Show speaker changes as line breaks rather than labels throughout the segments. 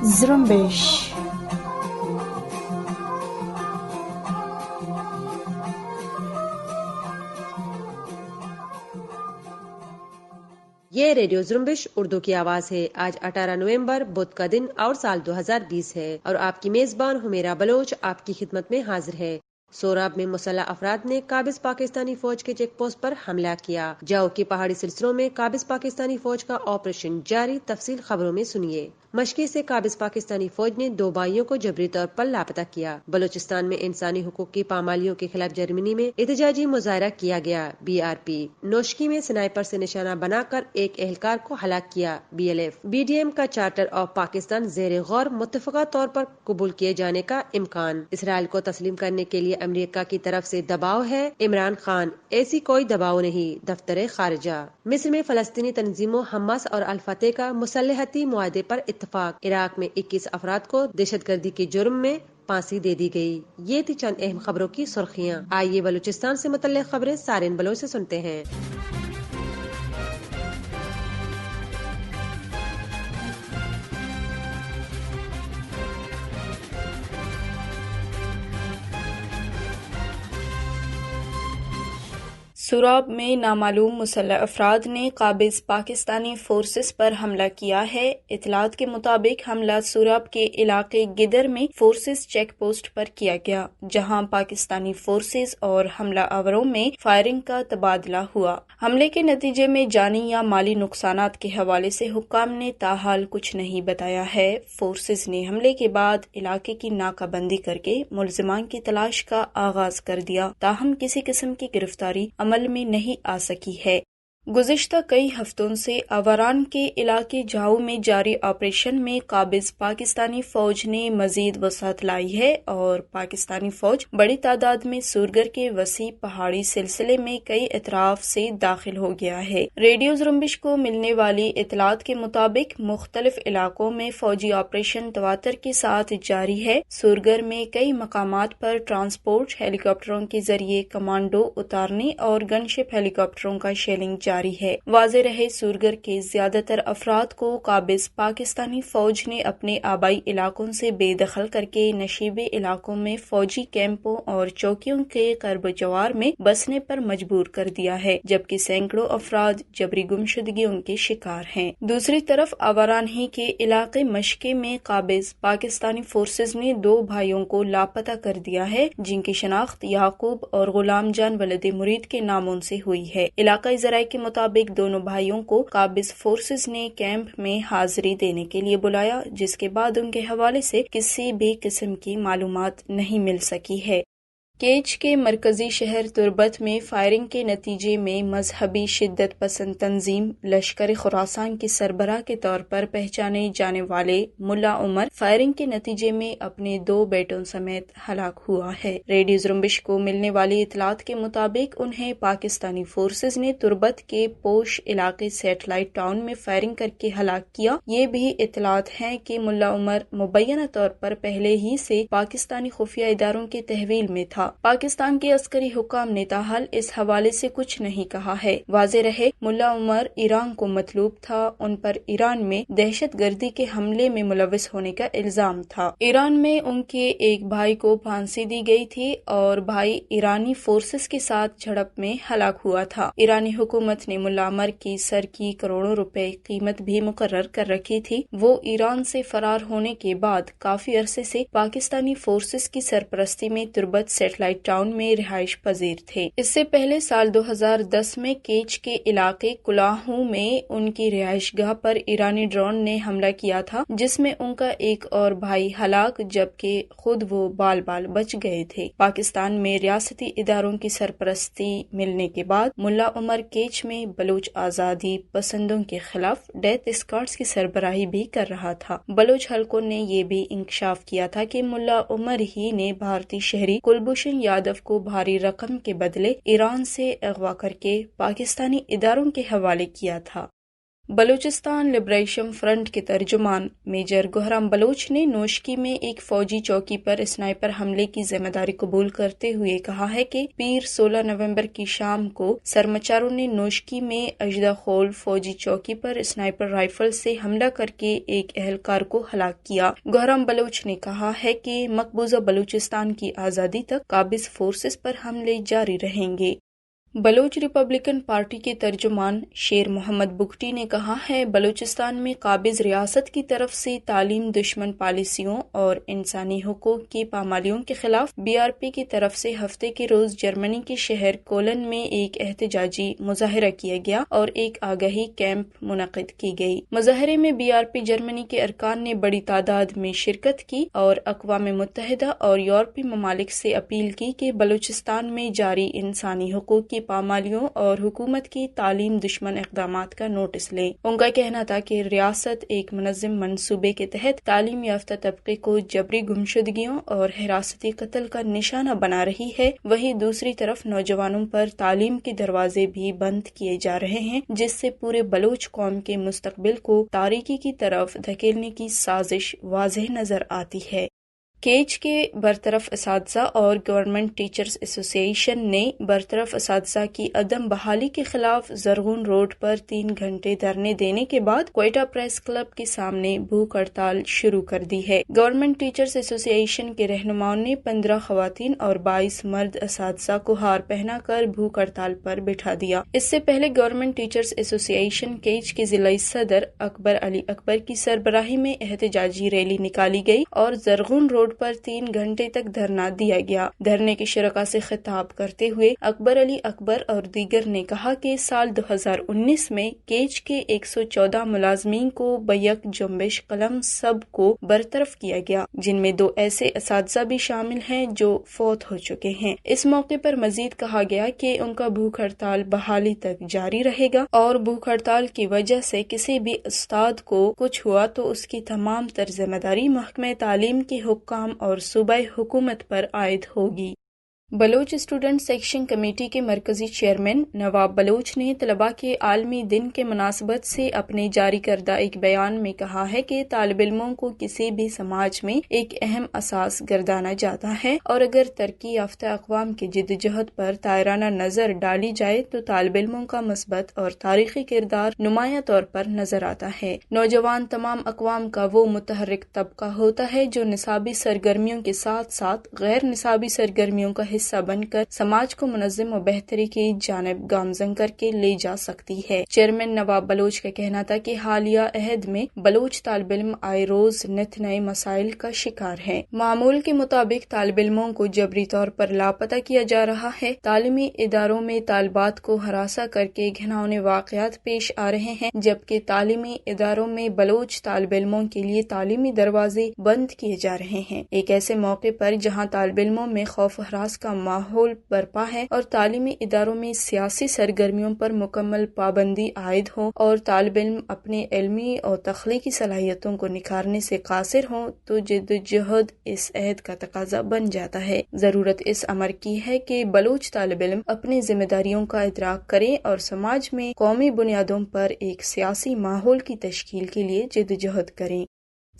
زرمبش
یہ ریڈیو زرمبش اردو کی آواز ہے۔ آج 18 نومبر بدھ کا دن اور سال 2020 ہے، اور آپ کی میزبان حمیرہ بلوچ آپ کی خدمت میں حاضر ہے۔ سوراب میں مسلح افراد نے قابض پاکستانی فوج کے چیک پوسٹ پر حملہ کیا۔ جاؤ کے پہاڑی سلسلوں میں قابض پاکستانی فوج کا آپریشن جاری، تفصیل خبروں میں سنیے۔ مشقی سے قابض پاکستانی فوج نے 2 بھائیوں کو جبری طور پر لاپتہ کیا۔ بلوچستان میں انسانی حقوق کی پامالیوں کے خلاف جرمنی میں احتجاجی مظاہرہ کیا گیا۔ BRP نوشکی میں سنائپر سے نشانہ بنا کر ایک اہلکار کو ہلاک کیا۔ BLF BDM کا چارٹر آف پاکستان زیر غور، متفقہ طور پر قبول کیے جانے کا امکان۔ اسرائیل کو تسلیم کرنے کے لیے امریکہ کی طرف سے دباؤ ہے، عمران خان۔ ایسی کوئی دباؤ نہیں، دفتر خارجہ۔ مصر میں فلسطینی تنظیموں حماس اور الفتح کا مصالحتی معاہدے پر اتفاق۔ عراق میں 21 افراد کو دہشت گردی کے جرم میں پھانسی دے دی گئی۔ یہ تھی چند اہم خبروں کی سرخیاں۔ آئیے بلوچستان سے متعلق خبریں سارین بلوچ سے سنتے ہیں۔
سوراب میں نامعلوم مسلح افراد نے قابض پاکستانی فورسز پر حملہ کیا ہے۔ اطلاعات کے مطابق حملہ سوراب کے علاقے گدر میں فورسز چیک پوسٹ پر کیا گیا، جہاں پاکستانی فورسز اور حملہ آوروں میں فائرنگ کا تبادلہ ہوا۔ حملے کے نتیجے میں جانی یا مالی نقصانات کے حوالے سے حکام نے تاحال کچھ نہیں بتایا ہے۔ فورسز نے حملے کے بعد علاقے کی ناکہ بندی کر کے ملزمان کی تلاش کا آغاز کر دیا، تاہم کسی قسم کی گرفتاری عمل میں نہیں آ سکی ہے۔ گزشتہ کئی ہفتوں سے آوران کے علاقے جاؤ میں جاری آپریشن میں قابض پاکستانی فوج نے مزید وسعت لائی ہے، اور پاکستانی فوج بڑی تعداد میں سورگر کے وسیع پہاڑی سلسلے میں کئی اطراف سے داخل ہو گیا ہے۔ ریڈیو زرمبش کو ملنے والی اطلاعات کے مطابق مختلف علاقوں میں فوجی آپریشن تواتر کے ساتھ جاری ہے۔ سورگر میں کئی مقامات پر ٹرانسپورٹ ہیلی کاپٹروں کے ذریعے کمانڈو اتارنے اور گن شپ ہیلی کاپٹروں کا شیلنگ جاری ہے۔ واضح رہے، سورگر کے زیادہ تر افراد کو قابض پاکستانی فوج نے اپنے آبائی علاقوں سے بے دخل کر کے نشیبی علاقوں میں فوجی کیمپوں اور چوکیوں کے قرب جوار میں بسنے پر مجبور کر دیا ہے، جبکہ سینکڑوں افراد جبری گمشدگیوں کے شکار ہیں۔ دوسری طرف آوران ہی کے علاقے مشقے میں قابض پاکستانی فورسز نے 2 بھائیوں کو لاپتہ کر دیا ہے، جن کی شناخت یعقوب اور غلام جان ولد مرید کے ناموں سے ہوئی ہے۔ علاقائی ذرائع کے مطابق دونوں بھائیوں کو قابض فورسز نے کیمپ میں حاضری دینے کے لیے بلایا، جس کے بعد ان کے حوالے سے کسی بھی قسم کی معلومات نہیں مل سکی ہے۔ کیچ کے مرکزی شہر تربت میں فائرنگ کے نتیجے میں مذہبی شدت پسند تنظیم لشکر خراسان کے سربراہ کے طور پر پہچانے جانے والے ملا عمر فائرنگ کے نتیجے میں اپنے 2 بیٹوں سمیت ہلاک ہوا ہے۔ ریڈیو زرمبش کو ملنے والی اطلاعات کے مطابق انہیں پاکستانی فورسز نے تربت کے پوش علاقے سیٹلائٹ ٹاؤن میں فائرنگ کر کے ہلاک کیا۔ یہ بھی اطلاعات ہیں کہ ملا عمر مبینہ طور پر پہلے ہی سے پاکستانی خفیہ اداروں کے تحویل میں تھا۔ پاکستان کے عسکری حکام نے تاحال اس حوالے سے کچھ نہیں کہا ہے۔ واضح رہے، ملا عمر ایران کو مطلوب تھا۔ ان پر ایران میں دہشت گردی کے حملے میں ملوث ہونے کا الزام تھا۔ ایران میں ان کے ایک بھائی کو پھانسی دی گئی تھی، اور بھائی ایرانی فورسز کے ساتھ جھڑپ میں ہلاک ہوا تھا۔ ایرانی حکومت نے ملا عمر کی سر کی کروڑوں روپے قیمت بھی مقرر کر رکھی تھی۔ وہ ایران سے فرار ہونے کے بعد کافی عرصے سے پاکستانی فورسز کی سرپرستی میں تربت سیٹلائٹ ٹاؤن میں رہائش پذیر تھے۔ اس سے پہلے سال 2010 میں کیچ کے علاقے کلاہوں میں ان کی رہائش گاہ پر ایرانی ڈرون نے حملہ کیا تھا، جس میں ان کا ایک اور بھائی ہلاک، جبکہ خود وہ بال بال بچ گئے تھے۔ پاکستان میں ریاستی اداروں کی سرپرستی ملنے کے بعد ملا عمر کیچ میں بلوچ آزادی پسندوں کے خلاف ڈیتھ اسکواڈز کی سربراہی بھی کر رہا تھا۔ بلوچ حلقوں نے یہ بھی انکشاف کیا تھا کہ ملا عمر ہی نے بھارتی شہری کلبھوشن یادو کو بھاری رقم کے بدلے ایران سے اغوا کر کے پاکستانی اداروں کے حوالے کیا تھا۔ بلوچستان لبریشن فرنٹ کے ترجمان میجر گوہرام بلوچ نے نوشکی میں ایک فوجی چوکی پر اسنائپر حملے کی ذمہ داری قبول کرتے ہوئے کہا ہے کہ پیر 16 نومبر کی شام کو سرمچاروں نے نوشکی میں اجدہ خول فوجی چوکی پر اسنائپر رائفل سے حملہ کر کے ایک اہلکار کو ہلاک کیا۔ گوہرام بلوچ نے کہا ہے کہ مقبوضہ بلوچستان کی آزادی تک قابض فورسز پر حملے جاری رہیں گے۔ بلوچ ریپبلکن پارٹی کے ترجمان شیر محمد بگٹی نے کہا ہے بلوچستان میں قابض ریاست کی طرف سے تعلیم دشمن پالیسیوں اور انسانی حقوق کی پامالیوں کے خلاف BRP کی طرف سے ہفتے کے روز جرمنی کے شہر کولن میں ایک احتجاجی مظاہرہ کیا گیا اور ایک آگاہی کیمپ منعقد کی گئی۔ مظاہرے میں BRP جرمنی کے ارکان نے بڑی تعداد میں شرکت کی اور اقوام متحدہ اور یورپی ممالک سے اپیل کی کہ بلوچستان میں جاری انسانی حقوق کی پامالیوں اور حکومت کی تعلیم دشمن اقدامات کا نوٹس لیں۔ ان کا کہنا تھا کہ ریاست ایک منظم منصوبے کے تحت تعلیم یافتہ طبقے کو جبری گمشدگیوں اور حراستی قتل کا نشانہ بنا رہی ہے، وہیں دوسری طرف نوجوانوں پر تعلیم کے دروازے بھی بند کیے جا رہے ہیں، جس سے پورے بلوچ قوم کے مستقبل کو تاریکی کی طرف دھکیلنے کی سازش واضح نظر آتی ہے۔ کیچ کے برطرف اساتذہ اور گورنمنٹ ٹیچرز ایسوسی ایشن نے برطرف اساتذہ کی عدم بحالی کے خلاف زرغون روڈ پر 3 گھنٹے دھرنے دینے کے بعد کوئٹہ پریس کلب کے سامنے بھوک ہڑتال شروع کر دی ہے۔ گورنمنٹ ٹیچرز ایسوسی ایشن کے رہنماؤں نے 15 خواتین اور 22 مرد اساتذہ کو ہار پہنا کر بھوک ہڑتال پر بٹھا دیا۔ اس سے پہلے گورنمنٹ ٹیچرز ایسوسی ایشن کیچ کے ضلعی صدر اکبر علی اکبر کی سربراہی میں احتجاجی ریلی نکالی گئی اور زرغون روڈ پر 3 گھنٹے تک دھرنا دیا گیا۔ دھرنے کے شرکاء سے خطاب کرتے ہوئے اکبر علی اکبر اور دیگر نے کہا کہ سال 2019 میں کیچ کے 114 ملازمین کو بیک جنبش قلم سب کو برطرف کیا گیا، جن میں 2 ایسے اساتذہ بھی شامل ہیں جو فوت ہو چکے ہیں۔ اس موقع پر مزید کہا گیا کہ ان کا بھوک ہڑتال بحالی تک جاری رہے گا اور بھوک ہڑتال کی وجہ سے کسی بھی استاد کو کچھ ہوا تو اس کی تمام تر ذمہ داری محکمہ تعلیم کے حکام اور صوبائی حکومت پر عائد ہوگی۔ بلوچ اسٹوڈنٹ سیکشن کمیٹی کے مرکزی چیئرمین نواب بلوچ نے طلباء کے عالمی دن کے مناسبت سے اپنے جاری کردہ ایک بیان میں کہا ہے کہ طالب علموں کو کسی بھی سماج میں ایک اہم اساس گردانا جاتا ہے اور اگر ترقی یافتہ اقوام کی جدوجہد پر طائرانہ نظر ڈالی جائے تو طالب علموں کا مثبت اور تاریخی کردار نمایاں طور پر نظر آتا ہے۔ نوجوان تمام اقوام کا وہ متحرک طبقہ ہوتا ہے جو نصابی سرگرمیوں کے ساتھ ساتھ غیر نصابی سرگرمیوں کا حصہ بن کر سماج کو منظم و بہتری کی جانب گامزن کر کے لے جا سکتی ہے۔ چیئرمین نواب بلوچ کا کہنا تھا کہ حالیہ عہد میں بلوچ طالب علم آئے روز نت نئے مسائل کا شکار ہیں۔ معمول کے مطابق طالب علموں کو جبری طور پر لاپتہ کیا جا رہا ہے۔ تعلیمی اداروں میں طالبات کو ہراساں کر کے گھناؤنے واقعات پیش آ رہے ہیں، جبکہ تعلیمی اداروں میں بلوچ طالب علموں کے لیے تعلیمی دروازے بند کیے جا رہے ہیں۔ ایک ایسے موقع پر جہاں طالب علموں میں خوف و ہراس کا ماحول برپا ہے اور تعلیمی اداروں میں سیاسی سرگرمیوں پر مکمل پابندی عائد ہو اور طالب علم اپنے علمی اور تخلیقی صلاحیتوں کو نکھارنے سے قاصر ہوں تو جدوجہد اس عہد کا تقاضا بن جاتا ہے۔ ضرورت اس امر کی ہے کہ بلوچ طالب علم اپنی ذمہ داریوں کا ادراک کریں اور سماج میں قومی بنیادوں پر ایک سیاسی ماحول کی تشکیل کے لیے جدوجہد کریں۔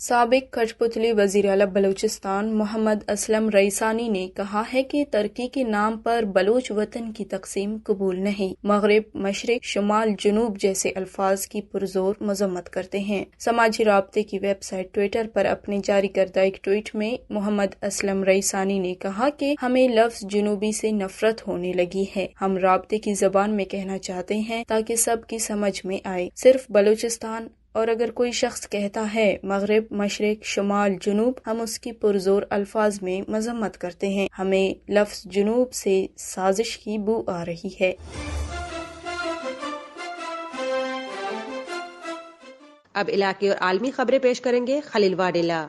سابق کٹھ پتلی وزیر اعلیٰ بلوچستان محمد اسلم رئیسانی نے کہا ہے کہ ترقی کے نام پر بلوچ وطن کی تقسیم قبول نہیں۔ مغرب، مشرق، شمال، جنوب جیسے الفاظ کی پرزور مذمت کرتے ہیں۔ سماجی رابطے کی ویب سائٹ ٹویٹر پر اپنے جاری کردہ ایک ٹویٹ میں محمد اسلم رئیسانی نے کہا کہ ہمیں لفظ جنوبی سے نفرت ہونے لگی ہے۔ ہم رابطے کی زبان میں کہنا چاہتے ہیں تاکہ سب کی سمجھ میں آئے، صرف بلوچستان، اور اگر کوئی شخص کہتا ہے مغرب، مشرق، شمال، جنوب، ہم اس کی پرزور الفاظ میں مذمت کرتے ہیں۔ ہمیں لفظ جنوب سے سازش کی بو آ رہی ہے۔
اب علاقے اور عالمی خبریں پیش کریں گے خلیل واڈیلا۔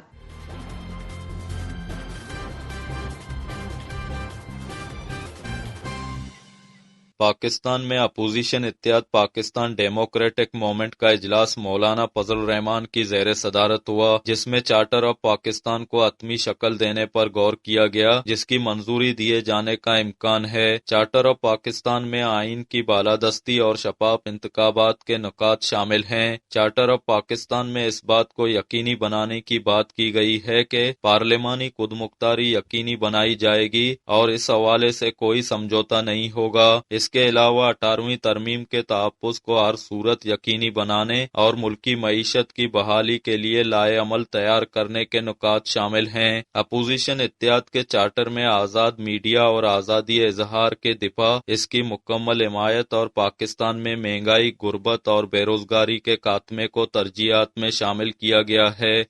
پاکستان میں اپوزیشن اتحاد پاکستان ڈیموکریٹک موومنٹ کا اجلاس مولانا فضل الرحمان کی زیر صدارت ہوا، جس میں چارٹر آف پاکستان کو حتمی شکل دینے پر غور کیا گیا، جس کی منظوری دیے جانے کا امکان ہے۔ چارٹر آف پاکستان میں آئین کی بالادستی اور شفاف انتخابات کے نکات شامل ہیں۔ چارٹر آف پاکستان میں اس بات کو یقینی بنانے کی بات کی گئی ہے کہ پارلیمانی خود مختاری یقینی بنائی جائے گی اور اس حوالے سے کوئی سمجھوتہ نہیں ہوگا۔ اس کے علاوہ 18ویں ترمیم کے تحفظ کو ہر صورت یقینی بنانے اور ملکی معیشت کی بحالی کے لیے لائحہ عمل تیار کرنے کے نکات شامل ہیں۔ اپوزیشن اتحاد کے چارٹر میں آزاد میڈیا اور آزادی اظہار کے دفاع، اس کی مکمل حمایت اور پاکستان میں مہنگائی، غربت اور بے روزگاری کے خاتمے کو ترجیحات میں شامل کیا گیا ہے۔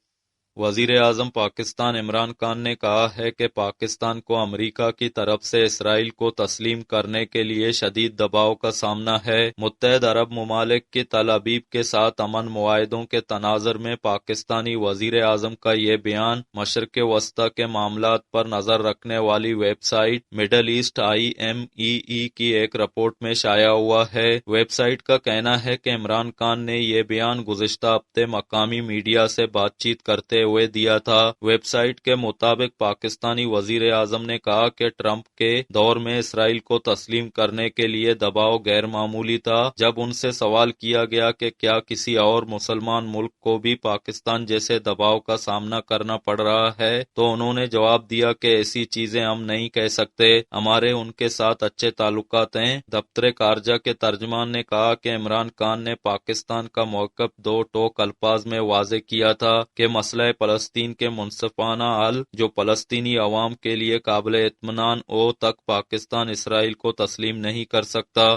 وزیر اعظم پاکستان عمران خان نے کہا ہے کہ پاکستان کو امریکہ کی طرف سے اسرائیل کو تسلیم کرنے کے لیے شدید دباؤ کا سامنا ہے۔ متحدہ عرب ممالک کی تل ابیب کے ساتھ امن معاہدوں کے تناظر میں پاکستانی وزیر اعظم کا یہ بیان مشرق وسطیٰ کے معاملات پر نظر رکھنے والی website middle east IMEE کی ایک رپورٹ میں شائع ہوا ہے۔ ویب سائٹ کا کہنا ہے کہ عمران خان نے یہ بیان گزشتہ ہفتے مقامی میڈیا سے بات چیت کرتے ہوئے دیا تھا۔ ویب سائٹ کے مطابق پاکستانی وزیر اعظم نے کہا کہ ٹرمپ کے دور میں اسرائیل کو تسلیم کرنے کے لیے دباؤ غیر معمولی تھا۔ جب ان سے سوال کیا گیا کہ کیا کسی اور مسلمان ملک کو بھی پاکستان جیسے دباؤ کا سامنا کرنا پڑ رہا ہے تو انہوں نے جواب دیا کہ ایسی چیزیں ہم نہیں کہہ سکتے، ہمارے ان کے ساتھ اچھے تعلقات ہیں۔ دفتر خارجہ کے ترجمان نے کہا کہ عمران خان نے پاکستان کا موقف دو ٹوک الفاظ میں واضح کیا تھا کہ مسئلہ فلسطین کے منصفانہ حل جو فلسطینی عوام کے لیے قابل اطمینان ہو تک پاکستان اسرائیل کو تسلیم نہیں کر سکتا۔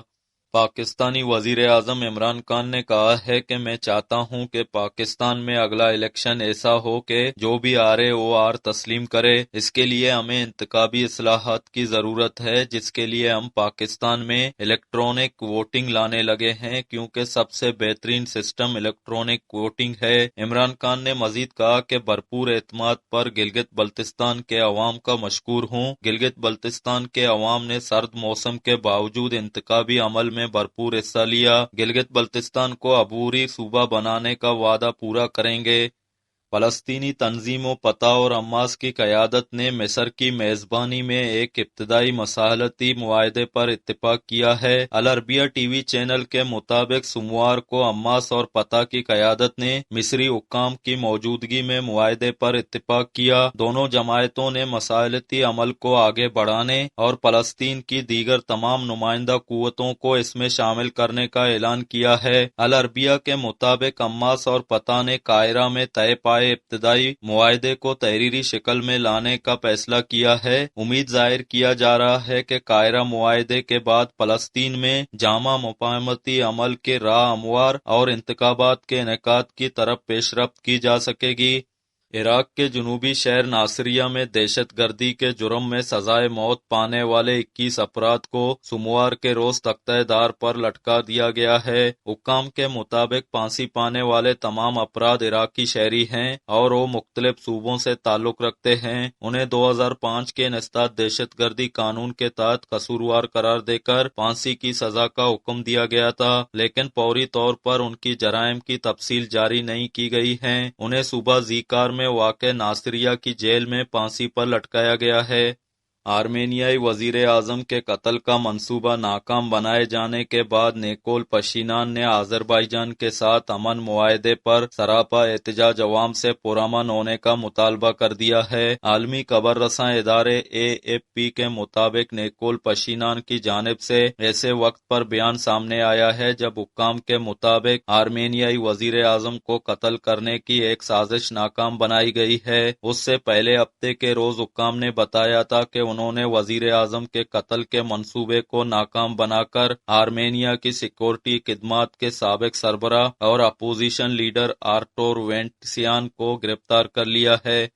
پاکستانی وزیر اعظم عمران خان نے کہا ہے کہ میں چاہتا ہوں کہ پاکستان میں اگلا الیکشن ایسا ہو کہ جو بھی آرے وہ آر تسلیم کرے۔ اس کے لیے ہمیں انتخابی اصلاحات کی ضرورت ہے، جس کے لیے ہم پاکستان میں الیکٹرانک ووٹنگ لانے لگے ہیں، کیونکہ سب سے بہترین سسٹم الیکٹرانک ووٹنگ ہے۔ عمران خان نے مزید کہا کہ بھرپور اعتماد پر گلگت بلتستان کے عوام کا مشکور ہوں۔ گلگت بلتستان کے عوام نے سرد موسم کے باوجود انتخابی عمل میں بھرپور حصہ لیا۔ گلگت بلتستان کو عبوری صوبہ بنانے کا وعدہ پورا کریں گے۔ فلسطینی تنظیموں فتح اور حماس کی قیادت نے مصر کی میزبانی میں ایک ابتدائی مصالحتی معاہدے پر اتفاق کیا ہے۔ العربیہ ٹی وی چینل کے مطابق سوموار کو حماس اور فتح کی قیادت نے مصری حکام کی موجودگی میں معاہدے پر اتفاق کیا۔ دونوں جماعتوں نے مصالحتی عمل کو آگے بڑھانے اور فلسطین کی دیگر تمام نمائندہ قوتوں کو اس میں شامل کرنے کا اعلان کیا ہے۔ العربیہ کے مطابق حماس اور فتح نے قاہرہ میں طے پائے ابتدائی معاہدے کو تحریری شکل میں لانے کا فیصلہ کیا ہے۔ امید ظاہر کیا جا رہا ہے کہ قاہرہ معاہدے کے بعد فلسطین میں جامع مفاہمتی عمل کے راہ ہموار اور انتخابات کے انعقاد کی طرف پیش رفت کی جا سکے گی۔ عراق کے جنوبی شہر ناصریہ میں دہشت گردی کے جرم میں سزائے موت پانے والے 21 افراد کو سوموار کے روز تختہ دار پر لٹکا دیا گیا ہے۔ حکام کے مطابق پھانسی پانے والے تمام افراد عراقی شہری ہیں اور وہ مختلف صوبوں سے تعلق رکھتے ہیں۔ انہیں 2005 کے انسداد دہشت گردی قانون کے تحت قصوروار قرار دے کر پھانسی کی سزا کا حکم دیا گیا تھا، لیکن فوری طور پر ان کی جرائم کی تفصیل جاری نہیں کی گئی ہے۔ انہیں صوبہ زیکار میں واقع ناصریہ کی جیل میں پھانسی پر لٹکایا گیا ہے۔ آرمینیائی وزیر اعظم کے قتل کا منصوبہ ناکام بنائے جانے کے بعد نیکول پشینان نے آذربائیجان کے ساتھ امن معاہدے پر سراپا احتجاج عوام سے پرامن ہونے کا مطالبہ کر دیا ہے۔ عالمی خبر رساں ادارے AFP کے مطابق نیکول پشینان کی جانب سے ایسے وقت پر بیان سامنے آیا ہے جب حکام کے مطابق آرمینیائی وزیر اعظم کو قتل کرنے کی ایک سازش ناکام بنائی گئی ہے۔ اس سے پہلے ہفتے کے روز حکام نے بتایا تھا کہ انہوں نے وزیر اعظم کے قتل کے منصوبے کو ناکام بنا کر آرمینیا کی سیکورٹی خدمات کے سابق سربراہ اور اپوزیشن لیڈر آرٹور وینٹسیان کو گرفتار کر لیا ہے۔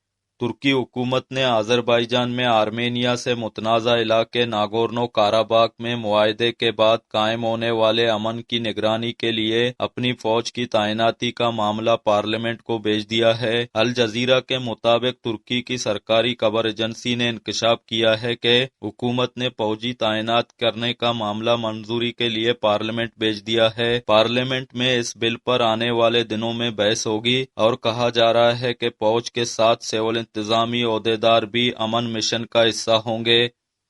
ترکی حکومت نے آذربائیجان میں آرمینیا سے متنازع علاقے ناگورنو کاراباخ میں معاہدے کے بعد قائم ہونے والے امن کی نگرانی کے لیے اپنی فوج کی تعیناتی کا معاملہ پارلیمنٹ کو بھیج دیا ہے۔ الجزیرہ کے مطابق ترکی کی سرکاری خبر ایجنسی نے انکشاف کیا ہے کہ حکومت نے فوجی تعینات کرنے کا معاملہ منظوری کے لیے پارلیمنٹ بھیج دیا ہے۔ پارلیمنٹ میں اس بل پر آنے والے دنوں میں بحث ہوگی اور کہا جا رہا ہے کہ فوج کے ساتھ سول انتظامی عہدیدار بھی امن مشن کا حصہ ہوں گے۔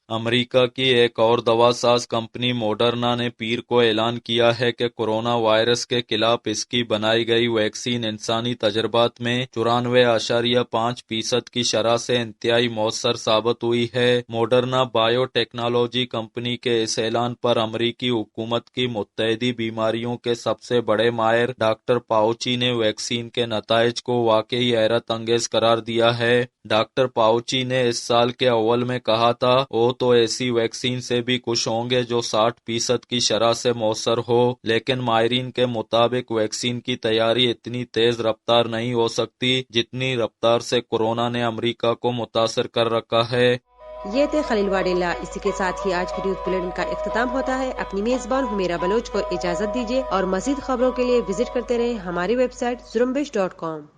امریکہ کی ایک اور دوا ساز کمپنی موڈرنا نے پیر کو اعلان کیا ہے کہ کورونا وائرس کے خلاف اس کی بنائی گئی ویکسین انسانی تجربات میں 94.5% کی شرح سے انتہائی مؤثر ثابت ہوئی ہے۔ موڈرنا بائیو ٹیکنالوجی کمپنی کے اس اعلان پر امریکی حکومت کی متعدی بیماریوں کے سب سے بڑے ماہر ڈاکٹر پاؤچی نے ویکسین کے نتائج کو واقعی حیرت انگیز قرار دیا ہے۔ ڈاکٹر پاؤچی نے اس سال کے اول میں کہا تھا وہ تو ایسی ویکسین سے بھی خوش ہوں گے جو 60% کی شرح سے مؤثر ہو، لیکن ماہرین کے مطابق ویکسین کی تیاری اتنی تیز رفتار نہیں ہو سکتی جتنی رفتار سے کورونا نے امریکہ کو متاثر کر رکھا ہے۔
یہ تھے خلیل واڈیلا۔ اسی کے ساتھ ہی آج کی نیوز بلیٹن کا اختتام ہوتا ہے۔ اپنی میزبان حمیرہ بلوچ کو اجازت دیجیے اور مزید خبروں کے لیے وزٹ کرتے رہیں ہماری ویب سائٹ زرمبش.com۔